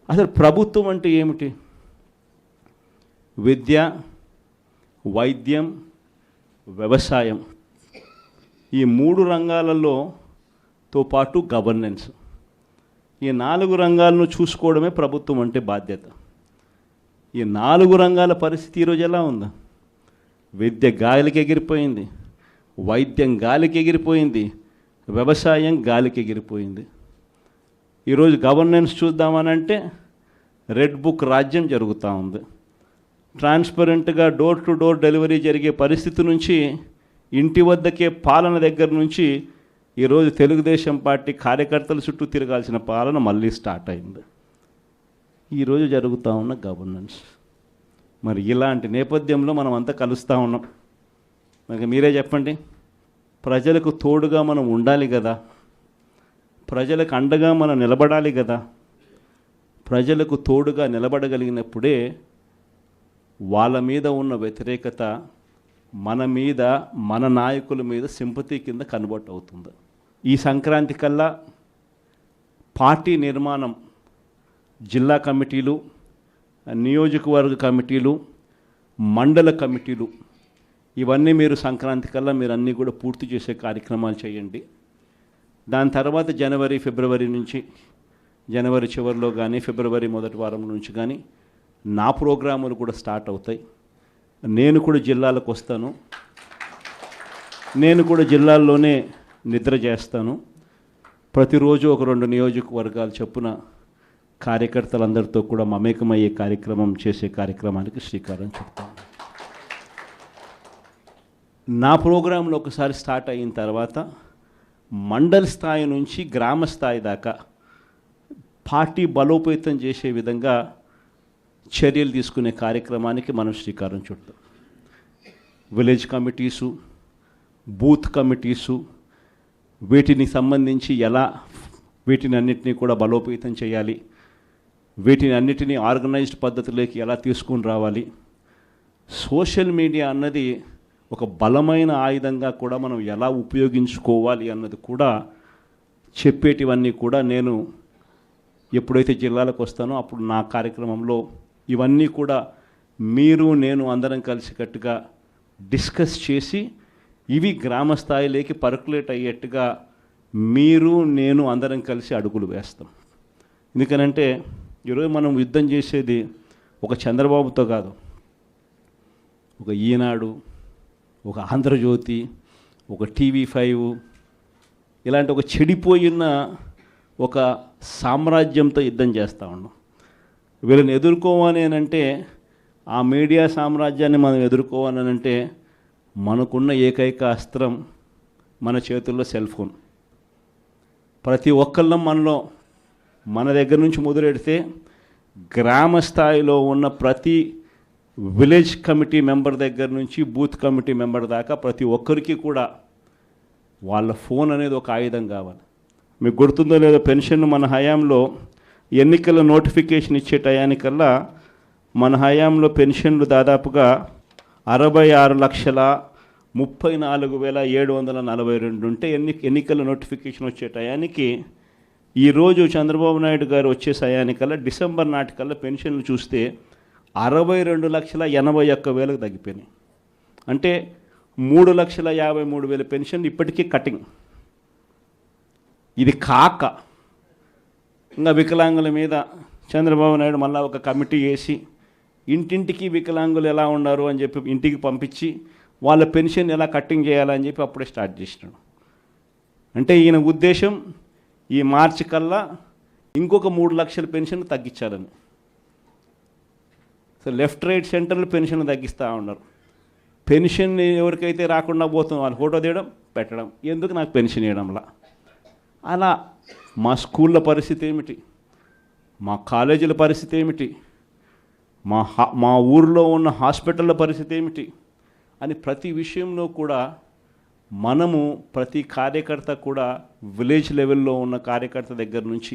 అసలు ప్రభుత్వం అంటే ఏమిటి? విద్య, వైద్యం, వ్యవసాయం, ఈ 3 రంగాలతో పాటు గవర్నెన్స్, ఈ 4 రంగాలను చూసుకోవడమే ప్రభుత్వం అంటే బాధ్యత. ఈ 4 రంగాల పరిస్థితి ఈరోజు ఎలా ఉందా? విద్య గాలికి ఎగిరిపోయింది, వైద్యం గాలికి ఎగిరిపోయింది, వ్యవసాయం గాలికి ఎగిరిపోయింది. ఈరోజు గవర్నెన్స్ చూద్దామనంటే రెడ్ బుక్ రాజ్యం జరుగుతూ ఉంది. ట్రాన్స్పరెంట్గా డోర్ టు డోర్ డెలివరీ జరిగే పరిస్థితి నుంచి, ఇంటి వద్దకే పాలన దగ్గర నుంచి ఈరోజు తెలుగుదేశం పార్టీ కార్యకర్తల చుట్టూ తిరగాల్సిన పాలన మళ్ళీ స్టార్ట్ అయింది. ఈరోజు జరుగుతూ ఉన్న గవర్నెన్స్. మరి ఇలాంటి నేపథ్యంలో మనం అంతా కలుస్తూ ఉన్నాం. మరి మీరే చెప్పండి, ప్రజలకు తోడుగా మనం ఉండాలి కదా, ప్రజలకు అండగా మనం నిలబడాలి కదా. ప్రజలకు తోడుగా నిలబడగలిగినప్పుడే వాళ్ళ మీద ఉన్న వ్యతిరేకత మన మీద, మన నాయకుల మీద సింపతి కింద కన్వర్ట్ అవుతుంది. ఈ సంక్రాంతి కల్లా పార్టీ నిర్మాణం, జిల్లా కమిటీలు, నియోజకవర్గ కమిటీలు, మండల కమిటీలు, ఇవన్నీ మీరు సంక్రాంతి కల్లా మీరు అన్నీ కూడా పూర్తి చేసే కార్యక్రమాలు చేయండి. దాని తర్వాత జనవరి, ఫిబ్రవరి నుంచి, జనవరి చివరిలో కానీ ఫిబ్రవరి మొదటి వారం నుంచి కానీ నా ప్రోగ్రాములు కూడా స్టార్ట్ అవుతాయి. నేను కూడా జిల్లాలకు వస్తాను, నేను కూడా జిల్లాల్లోనే నిద్ర చేస్తాను. ప్రతిరోజు ఒక 2 నియోజకవర్గాలు చొప్పున కార్యకర్తలందరితో కూడా మమేకమయ్యే కార్యక్రమం చేసే కార్యక్రమానికి శ్రీకారం చుడతాను. నా ప్రోగ్రాంలో ఒకసారి స్టార్ట్ అయిన తర్వాత మండల స్థాయి నుంచి గ్రామ స్థాయి దాకా పార్టీ బలోపేతం చేసే విధంగా చర్యలు తీసుకునే కార్యక్రమానికి మనం శ్రీకారం చుడతాం. విలేజ్ కమిటీసు, బూత్ కమిటీసు, వీటిని సంబంధించి ఎలా వీటిని అన్నిటినీ కూడా బలోపేతం చేయాలి, వీటిని అన్నిటినీ ఆర్గనైజ్డ్ పద్ధతిలోకి ఎలా తీసుకుని రావాలి. సోషల్ మీడియా అన్నది ఒక బలమైన ఆయుధంగా కూడా మనం ఎలా ఉపయోగించుకోవాలి అన్నది కూడా చెప్పేటివన్నీ కూడా నేను ఎప్పుడైతే జిల్లాలకు వస్తానో అప్పుడు నా కార్యక్రమంలో ఇవన్నీ కూడా మీరు నేను అందరం కలిసికట్టుగా డిస్కస్ చేసి ఇవి గ్రామ స్థాయిలోకి పర్కులేట్ అయ్యేట్టుగా మీరు నేను అందరం కలిసి అడుగులు వేస్తాం. ఎందుకనంటే ఈరోజు మనం యుద్ధం చేసేది ఒక చంద్రబాబుతో కాదు, ఒక ఈనాడు, ఒక ఆంధ్రజ్యోతి, ఒక TV5 ఇలాంటి ఒక చెడిపోయిన ఒక సామ్రాజ్యంతో యుద్ధం చేస్తూ ఉన్నాం. వీళ్ళని ఎదుర్కోవాలి అంటే, ఆ మీడియా సామ్రాజ్యాన్ని మనం ఎదుర్కోవాలి అంటే మనకున్న ఏకైక అస్త్రం మన చేతుల్లో సెల్ ఫోన్. ప్రతి ఒక్కళ్ళం మనలో మన దగ్గర నుంచి మొదలెడితే గ్రామ స్థాయిలో ఉన్న ప్రతి విలేజ్ కమిటీ మెంబర్ దగ్గర నుంచి బూత్ కమిటీ మెంబర్ దాకా ప్రతి ఒక్కరికి కూడా వాళ్ళ ఫోన్ అనేది ఒక ఆయుధం కావాలి. మీకు గుర్తుందో లేదో, పెన్షన్ మన హయాంలో ఎన్నికల నోటిఫికేషన్ ఇచ్చే టయానికల్లా మన హయాంలో పెన్షన్లు దాదాపుగా 66,34,742 ఉంటే ఎన్నికల నోటిఫికేషన్ వచ్చే టయానికి ఈరోజు చంద్రబాబు నాయుడు గారు వచ్చే టయానికల్లా డిసెంబర్ నాటికల్లా పెన్షన్లు చూస్తే 62,81,000 తగ్గిపోయినాయి. అంటే 3,53,000 పెన్షన్లు ఇప్పటికీ కటింగ్. ఇది కాక ఇంకా వికలాంగుల మీద చంద్రబాబు నాయుడు మళ్ళీ ఒక కమిటీ వేసి ఇంటింటికి వికలాంగులు ఎలా ఉన్నారు అని చెప్పి ఇంటికి పంపించి వాళ్ళ పెన్షన్ ఎలా కట్టింగ్ చేయాలని చెప్పి అప్పుడే స్టార్ట్ చేసినాడు. అంటే ఈయన ఉద్దేశం ఈ మార్చి కల్లా ఇంకొక 3 లక్షల పెన్షన్ తగ్గించాలని. సో లెఫ్ట్ రైట్ సెంటర్లు పెన్షన్ తగ్గిస్తూ ఉన్నారు. పెన్షన్ ఎవరికైతే రాకుండా పోతుందో వాళ్ళు ఫోటో తీయడం పెట్టడం, ఎందుకు నాకు పెన్షన్ ఇవ్వడంలా. అలా మా స్కూళ్ళ పరిస్థితి ఏమిటి, మా కాలేజీల పరిస్థితి ఏమిటి, మా ఊరిలో ఉన్న హాస్పిటళ్ళ పరిస్థితి ఏమిటి అని ప్రతి విషయంలో కూడా మనము ప్రతి కార్యకర్త కూడా విలేజ్ లెవెల్లో ఉన్న కార్యకర్త దగ్గర నుంచి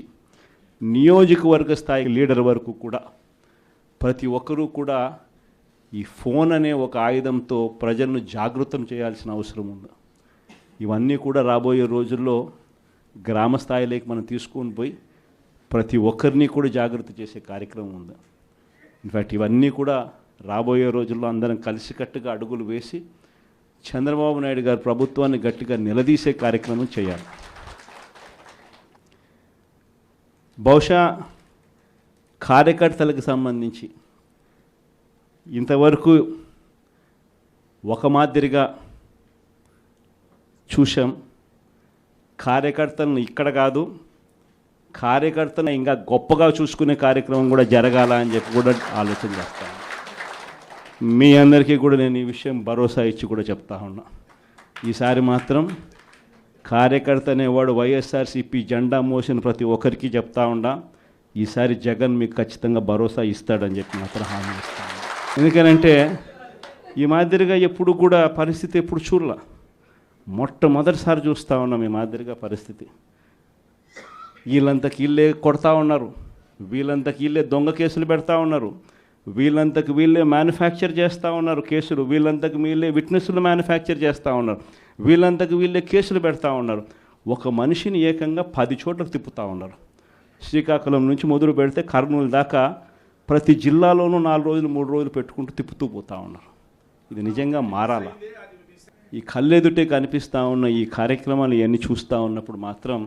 నియోజకవర్గ స్థాయి లీడర్ వరకు కూడా ప్రతి ఒక్కరూ కూడా ఈ ఫోన్ అనే ఒక ఆయుధంతో ప్రజలను జాగృతం చేయాల్సిన అవసరం ఉంది. ఇవన్నీ కూడా రాబోయే రోజుల్లో గ్రామ స్థాయిలోకి మనం తీసుకొని పోయి ప్రతి ఒక్కరిని కూడా జాగృతి చేసే కార్యక్రమం ఉంది. ఇన్ఫ్యాక్ట్ ఇవన్నీ కూడా రాబోయే రోజుల్లో అందరం కలిసికట్టుగా అడుగులు వేసి చంద్రబాబు నాయుడు గారి ప్రభుత్వాన్ని గట్టిగా నిలదీసే కార్యక్రమం చేయాలి. బహుశా కార్యకర్తలకు సంబంధించి ఇంతవరకు ఒక మాదిరిగా చూసాం. కార్యకర్తలను ఇక్కడ కాదు, కార్యకర్తలను ఇంకా గొప్పగా చూసుకునే కార్యక్రమం కూడా జరగాల అని చెప్పి కూడా ఆలోచన చేస్తాను. మీ అందరికీ కూడా నేను ఈ విషయం భరోసా ఇచ్చి కూడా చెప్తా ఉన్నా. ఈసారి మాత్రం కార్యకర్త అనేవాడు వైఎస్ఆర్సీపీ జెండా మోసిన ప్రతి ఒక్కరికి చెప్తా ఉండా, ఈసారి జగన్ మీకు ఖచ్చితంగా భరోసా ఇస్తాడని చెప్పి మాత్రం హామీ ఇస్తాను. ఎందుకనంటే ఈ మాదిరిగా ఎప్పుడు కూడా పరిస్థితి ఎప్పుడు చూడలా, మొట్టమొదటిసారి చూస్తూ ఉన్నాం ఈ మాదిరిగా పరిస్థితి. వీళ్ళంతకు వీళ్ళే కొడతా ఉన్నారు, వీళ్ళంతకు వీళ్ళే దొంగ కేసులు పెడతా ఉన్నారు, వీళ్ళంతకు వీళ్ళే మ్యానుఫ్యాక్చర్ చేస్తూ ఉన్నారు కేసులు, వీళ్ళంతకు వీళ్ళే విట్నెస్లు మ్యానుఫ్యాక్చర్ చేస్తూ ఉన్నారు, వీళ్ళంతకు వీళ్ళే కేసులు పెడతా ఉన్నారు. ఒక మనిషిని ఏకంగా 10 చోట్లకు తిప్పుతూ ఉన్నారు. శ్రీకాకుళం నుంచి మొదలు పెడితే కర్నూలు దాకా ప్రతి జిల్లాలోనూ 4 రోజులు 3 రోజులు పెట్టుకుంటూ తిప్పుతూ పోతూ ఉన్నారు. ఇది నిజంగా మారాలా? ఈ కళ్ళెదుటే కనిపిస్తూ ఉన్న ఈ కార్యక్రమాలు ఇవన్నీ చూస్తూ ఉన్నప్పుడు మాత్రం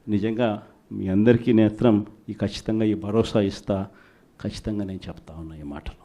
నిజంగా మీ అందరికీ నేత్రం ఖచ్చితంగా ఈ భరోసా ఇస్తా, ఖచ్చితంగా నేను చెప్తా ఉన్నా ఈ మాటలు.